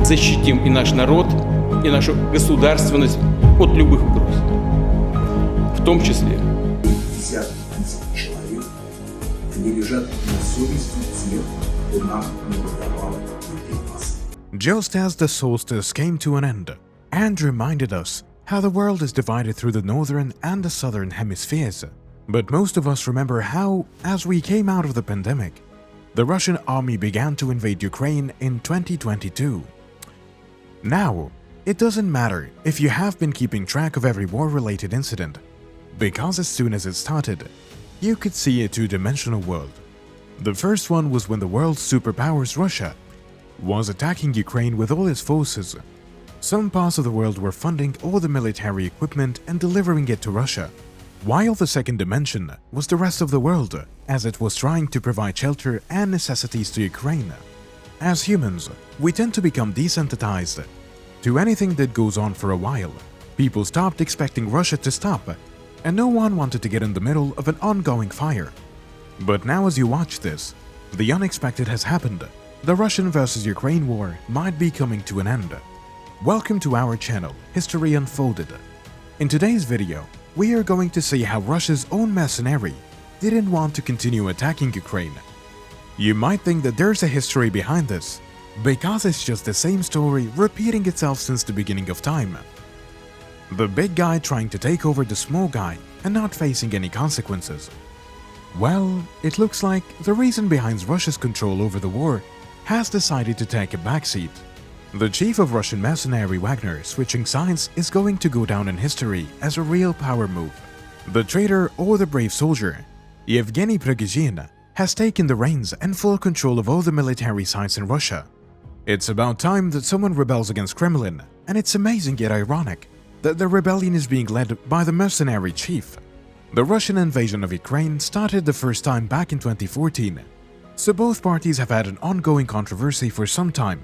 защитим и наш народ, и нашу государственность от любых угроз, в том числе. 50 тысяч человек не лежат на совести тех, кто нам не выдавал боеприпасы. Just as the solstice came to an end and reminded us how the world is divided through the northern and the southern hemispheres, but most of us remember how, as we came out of the pandemic, the Russian army began to invade Ukraine in 2022. Now, it doesn't matter if you have been keeping track of every war-related incident, because as soon as it started, you could see a two-dimensional world. The first one was when the world's superpowers Russia was attacking Ukraine with all its forces. Some parts of the world were funding all the military equipment and delivering it to Russia, while the second dimension was the rest of the world, as it was trying to provide shelter and necessities to Ukraine. As humans, we tend to become desensitized to anything that goes on for a while. People stopped expecting Russia to stop, and no one wanted to get in the middle of an ongoing fire. But now as you watch this, the unexpected has happened. The Russian versus Ukraine war might be coming to an end. Welcome to our channel, History Unfolded. In today's video, we are going to see how Russia's own mercenary didn't want to continue attacking Ukraine. You might think that there's a history behind this, because it's just the same story repeating itself since the beginning of time. The big guy trying to take over the small guy and not facing any consequences. Well, it looks like the reason behind Russia's control over the war has decided to take a backseat. The chief of Russian mercenary Wagner switching sides is going to go down in history as a real power move. The traitor or the brave soldier, Yevgeny Prigozhin, has taken the reins and full control of all the military sites in Russia. It's about time that someone rebels against Kremlin, and it's amazing yet ironic that the rebellion is being led by the mercenary chief. The Russian invasion of Ukraine started the first time back in 2014, so both parties have had an ongoing controversy for some time.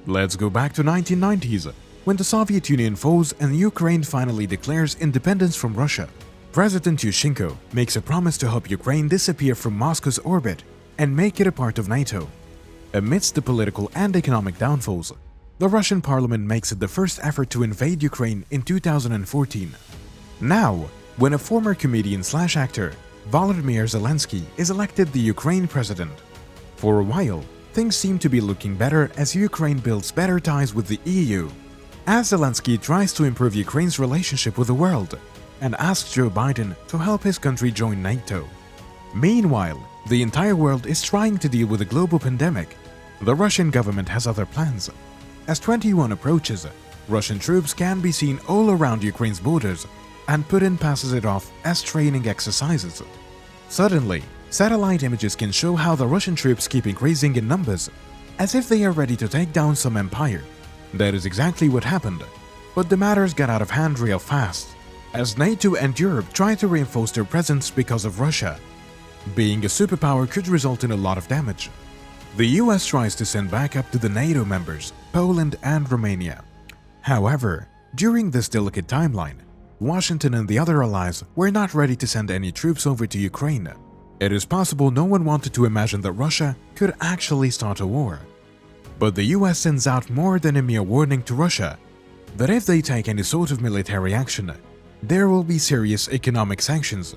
Let's go back to 1990s, when the Soviet Union falls and Ukraine finally declares independence from Russia. President Yushchenko makes a promise to help Ukraine disappear from Moscow's orbit and make it a part of NATO. Amidst the political and economic downfalls, the Russian parliament makes it the first effort to invade Ukraine in 2014. Now, when a former comedian/actor, Volodymyr Zelensky, is elected the Ukraine president, for a while, things seem to be looking better as Ukraine builds better ties with the EU. As Zelensky tries to improve Ukraine's relationship with the world and asks Joe Biden to help his country join NATO. Meanwhile, the entire world is trying to deal with a global pandemic. The Russian government has other plans. As 21 approaches, Russian troops can be seen all around Ukraine's borders, and Putin passes it off as training exercises. Suddenly, satellite images can show how the Russian troops keep increasing in numbers, as if they are ready to take down some empire. That is exactly what happened, but the matters got out of hand real fast, as NATO and Europe try to reinforce their presence because of Russia. Being a superpower could result in a lot of damage. The US tries to send backup to the NATO members, Poland and Romania. However, during this delicate timeline, Washington and the other allies were not ready to send any troops over to Ukraine. It is possible no one wanted to imagine that Russia could actually start a war. But the US sends out more than a mere warning to Russia that if they take any sort of military action, there will be serious economic sanctions.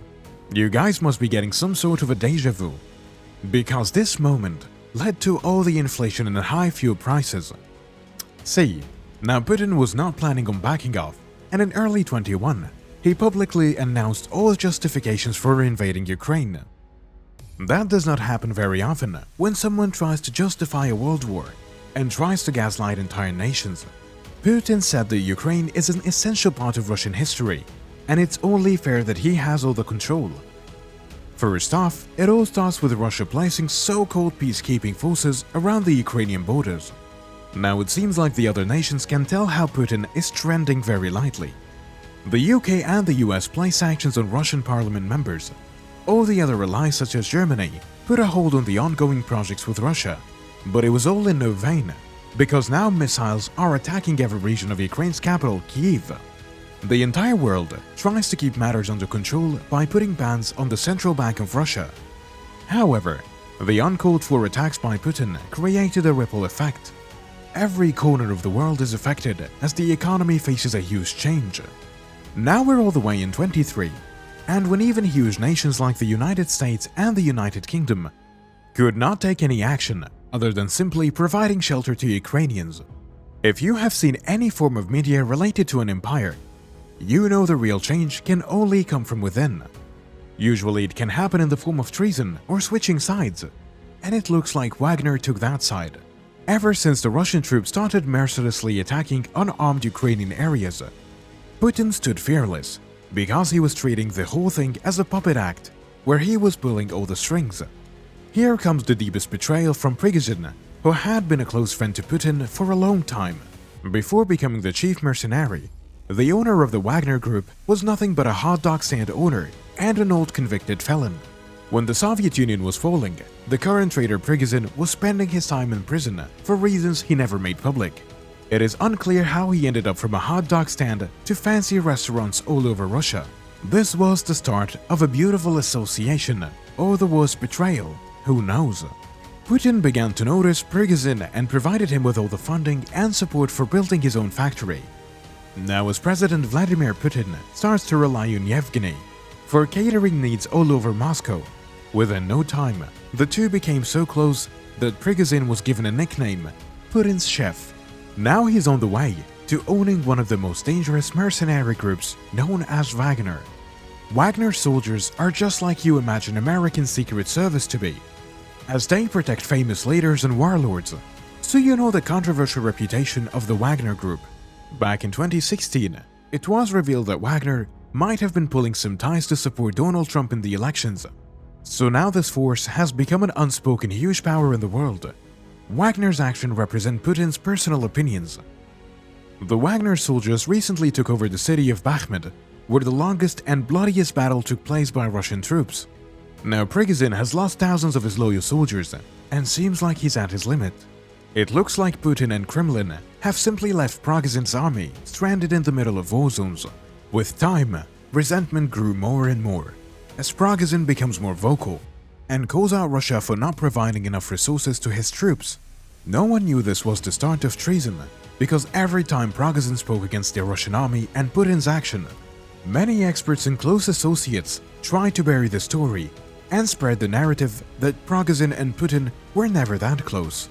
You guys must be getting some sort of a deja vu, because this moment led to all the inflation and high fuel prices. See, now Putin was not planning on backing off, and in early 2021, he publicly announced all justifications for invading Ukraine. That does not happen very often when someone tries to justify a world war and tries to gaslight entire nations. Putin said that Ukraine is an essential part of Russian history, and it's only fair that he has all the control. First off, it all starts with Russia placing so-called peacekeeping forces around the Ukrainian borders. Now it seems like the other nations can tell how Putin is trending very lightly. The UK and the US place sanctions on Russian parliament members. All the other allies such as Germany put a hold on the ongoing projects with Russia, but it was all in no vain, because now missiles are attacking every region of Ukraine's capital, Kyiv. The entire world tries to keep matters under control by putting bans on the central bank of Russia. However, the uncalled for attacks by Putin created a ripple effect. every corner of the world is affected as the economy faces a huge change. Now we're all the way in 23, and when even huge nations like the United States and the United Kingdom could not take any action other than simply providing shelter to Ukrainians. If you have seen any form of media related to an empire, you know the real change can only come from within. Usually it can happen in the form of treason or switching sides, and it looks like Wagner took that side. Ever since the Russian troops started mercilessly attacking unarmed Ukrainian areas, Putin stood fearless because he was treating the whole thing as a puppet act where he was pulling all the strings. Here comes the deepest betrayal from Prigozhin, who had been a close friend to Putin for a long time. Before becoming the chief mercenary, the owner of the Wagner group was nothing but a hot dog stand owner and an old convicted felon. When the Soviet Union was falling, the current traitor Prigozhin was spending his time in prison for reasons he never made public. It is unclear how he ended up from a hot dog stand to fancy restaurants all over Russia. This was the start of a beautiful association, or the worst betrayal, who knows? Putin began to notice Prigozhin and provided him with all the funding and support for building his own factory. Now as President Vladimir Putin starts to rely on Yevgeny for catering needs all over Moscow, within no time, the two became so close that Prigozhin was given a nickname, Putin's Chef. Now he's on the way to owning one of the most dangerous mercenary groups known as Wagner. Wagner soldiers are just like you imagine American Secret Service to be, as they protect famous leaders and warlords. So you know the controversial reputation of the Wagner group. Back in 2016, it was revealed that Wagner might have been pulling some ties to support Donald Trump in the elections. So now this force has become an unspoken huge power in the world. Wagner's actions represent Putin's personal opinions. The Wagner soldiers recently took over the city of Bakhmut, where the longest and bloodiest battle took place by Russian troops. Now Prigozhin has lost thousands of his loyal soldiers and seems like he's at his limit. It looks like Putin and Kremlin have simply left Prigozhin's army stranded in the middle of war zones. With time, resentment grew more and more, as Prigozhin becomes more vocal and calls out Russia for not providing enough resources to his troops. No one knew this was the start of treason, because every time Prigozhin spoke against the Russian army and Putin's action, many experts and close associates tried to bury the story and spread the narrative that Prigozhin and Putin were never that close.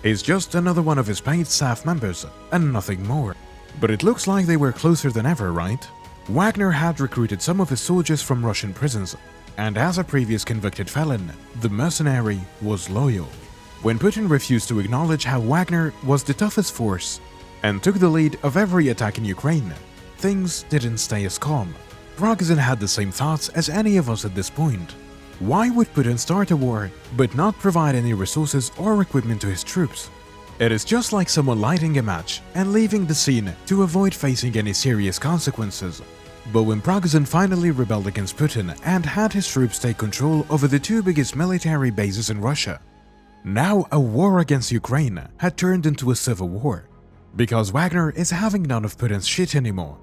He's just another one of his paid staff members and nothing more. But it looks like they were closer than ever, right? Wagner had recruited some of his soldiers from Russian prisons, and as a previous convicted felon, the mercenary was loyal. When Putin refused to acknowledge how Wagner was the toughest force and took the lead of every attack in Ukraine, things didn't stay as calm. Prigozhin had the same thoughts as any of us at this point. Why would Putin start a war but not provide any resources or equipment to his troops? It is just like someone lighting a match and leaving the scene to avoid facing any serious consequences. But when Prigozhin finally rebelled against Putin and had his troops take control over the two biggest military bases in Russia, now a war against Ukraine had turned into a civil war. Because Wagner is having none of Putin's shit anymore.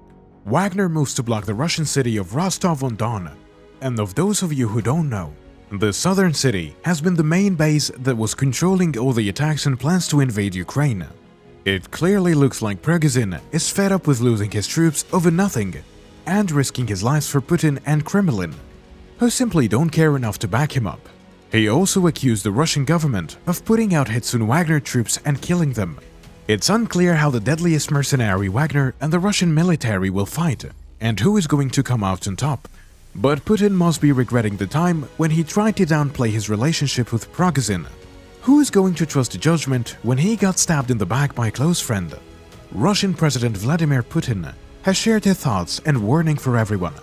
Wagner moves to block the Russian city of Rostov-on-Don. And of those of you who don't know, the southern city has been the main base that was controlling all the attacks and plans to invade Ukraine. It clearly looks like Prigozhin is fed up with losing his troops over nothing and risking his lives for Putin and Kremlin, who simply don't care enough to back him up. He also accused the Russian government of putting out hits on Wagner troops and killing them. It's unclear how the deadliest mercenary Wagner and the Russian military will fight, and who is going to come out on top. But Putin must be regretting the time when he tried to downplay his relationship with Prigozhin. Who is going to trust the judgment when he got stabbed in the back by a close friend? Russian President Vladimir Putin has shared his thoughts and warning for everyone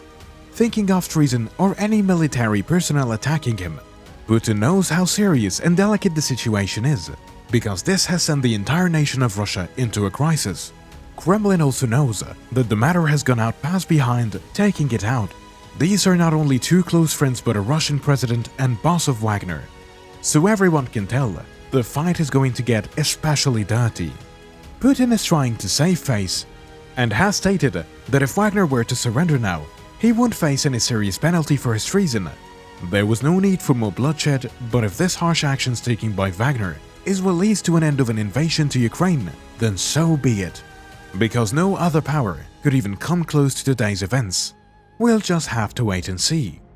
thinking of treason or any military personnel attacking him. Putin knows how serious and delicate the situation is, because this has sent the entire nation of Russia into a crisis. Kremlin also knows that the matter has gone out past behind taking it out. These are not only two close friends but a Russian president and boss of Wagner. So everyone can tell the fight is going to get especially dirty. Putin is trying to save face and has stated that if Wagner were to surrender now, he won't face any serious penalty for his treason. There was no need for more bloodshed, but if this harsh actions taken by Wagner is what leads to an end of an invasion to Ukraine, then so be it. Because no other power could even come close to today's events. We'll just have to wait and see.